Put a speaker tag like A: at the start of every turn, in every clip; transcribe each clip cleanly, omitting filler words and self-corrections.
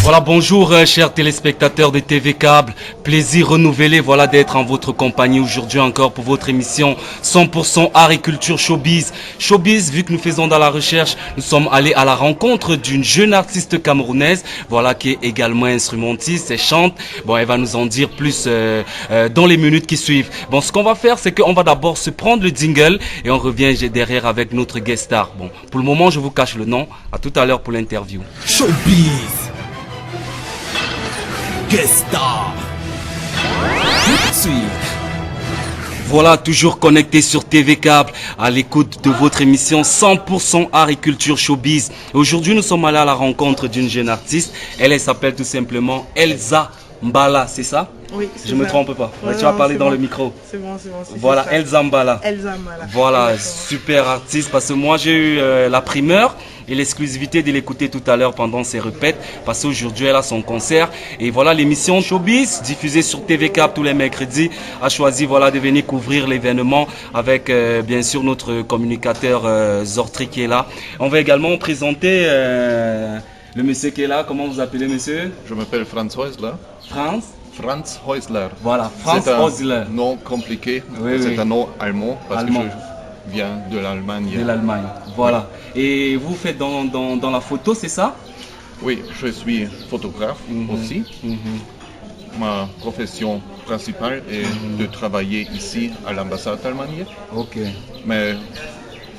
A: Voilà, bonjour chers téléspectateurs de TV Câble, plaisir renouvelé voilà d'être en votre compagnie aujourd'hui encore pour votre émission 100% art et culture showbiz. Showbiz, vu que nous faisons dans la recherche, nous sommes allés à la rencontre d'une jeune artiste camerounaise, voilà qui est également instrumentiste et chante. Bon, elle va nous en dire plus dans les minutes qui suivent. Bon, ce qu'on va faire, c'est qu'on va d'abord se prendre le jingle et on revient derrière avec notre guest star. Bon, pour le moment, je vous cache le nom. À tout à l'heure pour l'interview.
B: Showbiz. Guest star.
A: Voilà, toujours connecté sur TV Câble, à l'écoute de votre émission 100% art et culture showbiz. Aujourd'hui, nous sommes allés à la rencontre d'une jeune artiste. Elle s'appelle tout simplement Elsa Mbala, c'est ça?
C: Oui, c'est ça.
A: Je me trompe pas.
C: Ouais,
A: tu vas
C: non,
A: parler dans
C: bon.
A: le micro.
C: C'est bon.
A: Voilà, Elsa Mbala.
C: Elsa Mbala.
A: Voilà,
C: Exactement.
A: super artiste parce que moi j'ai eu la primeur et l'exclusivité de l'écouter tout à l'heure pendant ses répètes parce qu'aujourd'hui elle a son concert et voilà l'émission Showbiz diffusée sur TV Cap tous les mercredis a choisi voilà de venir couvrir l'événement avec bien sûr notre communicateur Zortri qui est là. On va également présenter le monsieur qui est là. Comment vous appelez monsieur?
D: Je m'appelle Franz Häusler. Franz Häusler.
A: Voilà, Franz
D: C'est un
A: Häusler.
D: nom compliqué.
A: Oui,
D: c'est
A: oui.
D: un nom allemand parce
A: Allemand.
D: que je viens de l'Allemagne.
A: De l'Allemagne. Voilà. Et vous faites dans la photo, c'est ça?
D: Oui, je suis photographe aussi.
A: Mhm.
D: Ma profession principale est de travailler ici à l'ambassade d'Allemagne.
A: Ok.
D: Mais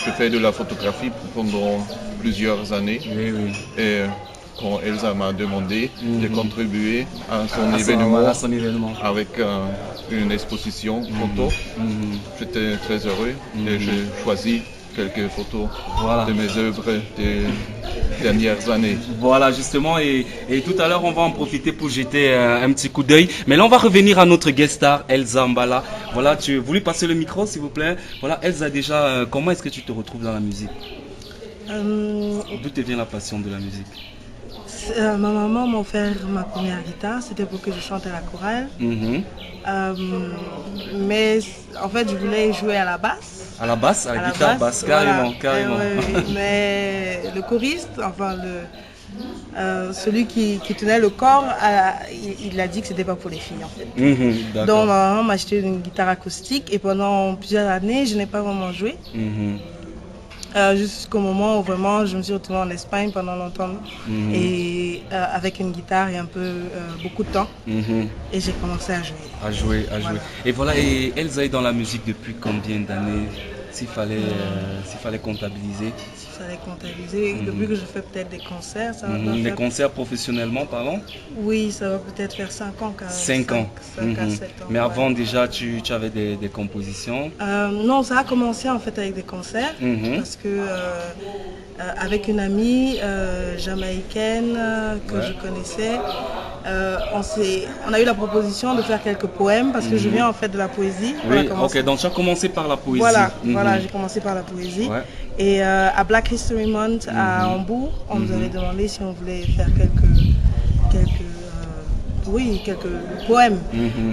D: je fais de la photographie pendant plusieurs années.
A: Oui.
D: Et quand Elsa m'a demandé de contribuer à son
A: À
D: événement avec une exposition photo, j'étais très heureux et j'ai choisi quelques photos
A: Voilà.
D: de mes œuvres des dernières années.
A: Voilà, justement, et tout à l'heure, on va en profiter pour jeter un petit coup d'œil. Mais là, on va revenir à notre guest star, Elsa Mbala. Voilà, tu voulais passer le micro, s'il vous plaît. Voilà, Elsa, déjà, comment est-ce que tu te retrouves dans la musique? D'où te vient la passion de la musique?
C: Ma maman m'a offert ma première guitare, c'était pour que je chante à la chorale. Mais en fait, je voulais jouer à la basse.
A: À la basse, à la guitare basse,
C: voilà.
A: carrément.
C: Oui. Mais le choriste, enfin celui qui tenait le corps, il a dit que c'était pas pour les filles en fait.
A: D'accord.
C: Donc ma maman m'a acheté une guitare acoustique et pendant plusieurs années, je n'ai pas vraiment joué. Jusqu'au moment où vraiment je me suis retrouvée en Espagne pendant longtemps et avec une guitare et un peu beaucoup de temps et j'ai commencé à jouer.
A: Voilà. Et voilà, et Elsa est dans la musique depuis combien d'années? S'il fallait comptabiliser.
C: S'il fallait comptabiliser, depuis que je fais peut-être des concerts, ça va
A: Des
C: faire...
A: concerts professionnellement, pardon?
C: Oui, ça va peut-être faire 5 ans quand même.
A: 5 ans.
C: 5 à 7 ans.
A: Mais avant déjà, tu avais des compositions?
C: Non, ça a commencé en fait avec des concerts parce que avec une amie jamaïcaine que je connaissais, on a eu la proposition de faire quelques poèmes parce que je viens en fait de la poésie.
A: Oui, ok, donc tu as commencé par la poésie.
C: Voilà, j'ai commencé par la poésie.
A: Ouais.
C: Et à Black History Month à Hambourg, on nous avait demandé si on voulait faire quelques poèmes.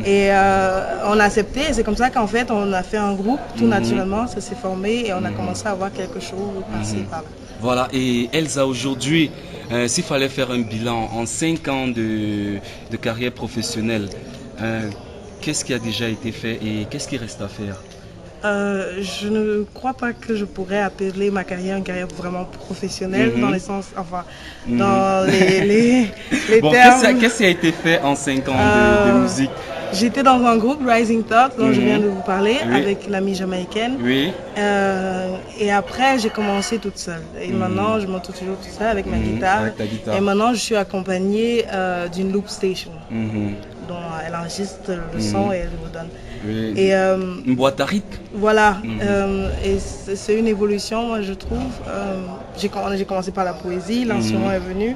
C: Et on a accepté et c'est comme ça qu'en fait on a fait un groupe tout naturellement, ça s'est formé et on a commencé à avoir quelque chose passé par là.
A: Voilà, et Elsa aujourd'hui, s'il fallait faire un bilan en 5 ans de carrière professionnelle, qu'est-ce qui a déjà été fait et qu'est-ce qui reste à faire?
C: Je ne crois pas que je pourrais appeler ma carrière une carrière vraiment professionnelle dans les sens, enfin, dans les termes.
A: Qu'est-ce qui a été fait en 5 ans de musique?
C: J'étais dans un groupe, Rising Thought, dont je viens de vous parler, avec l'amie jamaïcaine.
A: Oui.
C: Et après, j'ai commencé toute seule. Et maintenant, je monte toujours toute seule avec ma guitare.
A: Avec ta guitare.
C: Et maintenant, je suis accompagnée d'une loop station, dont elle enregistre le son et elle me donne.
A: Oui.
C: Et,
A: une boîte à rythme.
C: Voilà, et c'est une évolution, moi je trouve. J'ai commencé par la poésie, l'instrument est venu.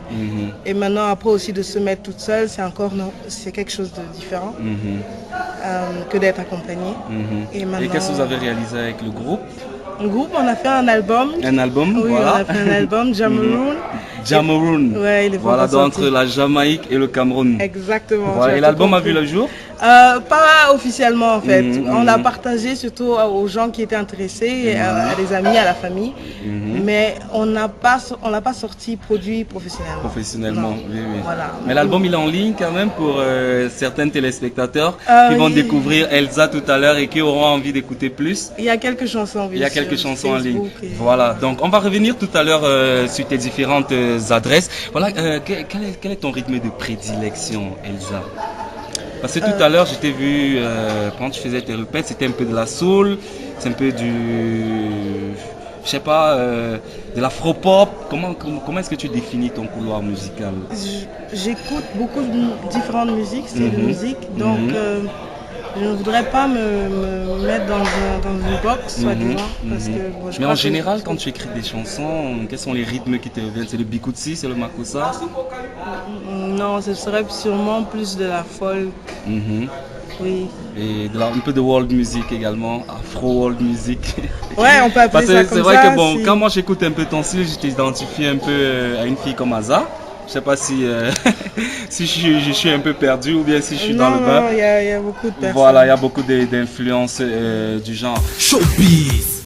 C: Et maintenant, après aussi de se mettre toute seule, c'est quelque chose de différent que d'être accompagnée.
A: Et qu'est-ce que vous avez réalisé avec le groupe?
C: Groupe, on a fait un album.
A: Un album,
C: Oui,
A: voilà.
C: on a fait un album, Jameroon.
A: Cameroun.
C: Ouais, il est pas
A: Voilà,
C: encore
A: donc entre
C: sorti.
A: la Jamaïque et le Cameroun.
C: Exactement.
A: Voilà,
C: tu
A: et
C: as
A: l'album
C: tout
A: a vu
C: compris.
A: le jour?
C: Pas officiellement en fait.
A: Mhm,
C: On l'a
A: mhm.
C: partagé surtout aux gens qui étaient intéressés, à des amis, à la famille. Mais on l'a pas sorti produit professionnellement.
A: Professionnellement,
C: Non.
A: oui, oui.
C: Voilà.
A: Mais l'album, il est en ligne quand même pour certains téléspectateurs qui vont
C: Oui.
A: découvrir Elsa tout à l'heure et qui auront envie d'écouter plus.
C: Il y a quelques chansons.
A: Il y a quelques chansons en ligne.
C: Facebook et-
A: Voilà, donc on va revenir tout à l'heure sur tes différentes adresses. Voilà, quel est ton rythme de prédilection, Elsa? Parce que tout à l'heure, je t'ai vu, quand tu faisais tes répètes, c'était un peu de la soul, c'est un peu du, je sais pas, de l'afro-pop. Comment est-ce que tu définis ton couloir musical?
C: J'écoute beaucoup de différentes musiques, styles de musique, donc je ne voudrais pas me mettre dans une box, soi-disant, parce que bon, je
A: Mais
C: crois
A: en
C: que-
A: général, quand tu écris des chansons, quels sont les rythmes qui te reviennent? C'est le bikutsi, c'est le makossa?
C: Non, ce serait sûrement plus de la folk,
A: Mhm.
C: oui.
A: Et un peu de world music également, afro world music.
C: Ouais, on peut appeler
A: Parce
C: ça
A: que
C: comme
A: c'est vrai
C: ça.
A: que bon,
C: si-
A: quand moi j'écoute un peu ton style, je t'identifie un peu à une fille comme Aza. Je sais pas si, si je suis un peu perdu ou bien si je suis dans le bain.
C: Non, il y a beaucoup de personnes.
A: Voilà, il y a beaucoup d'influences du genre.
B: Showbiz.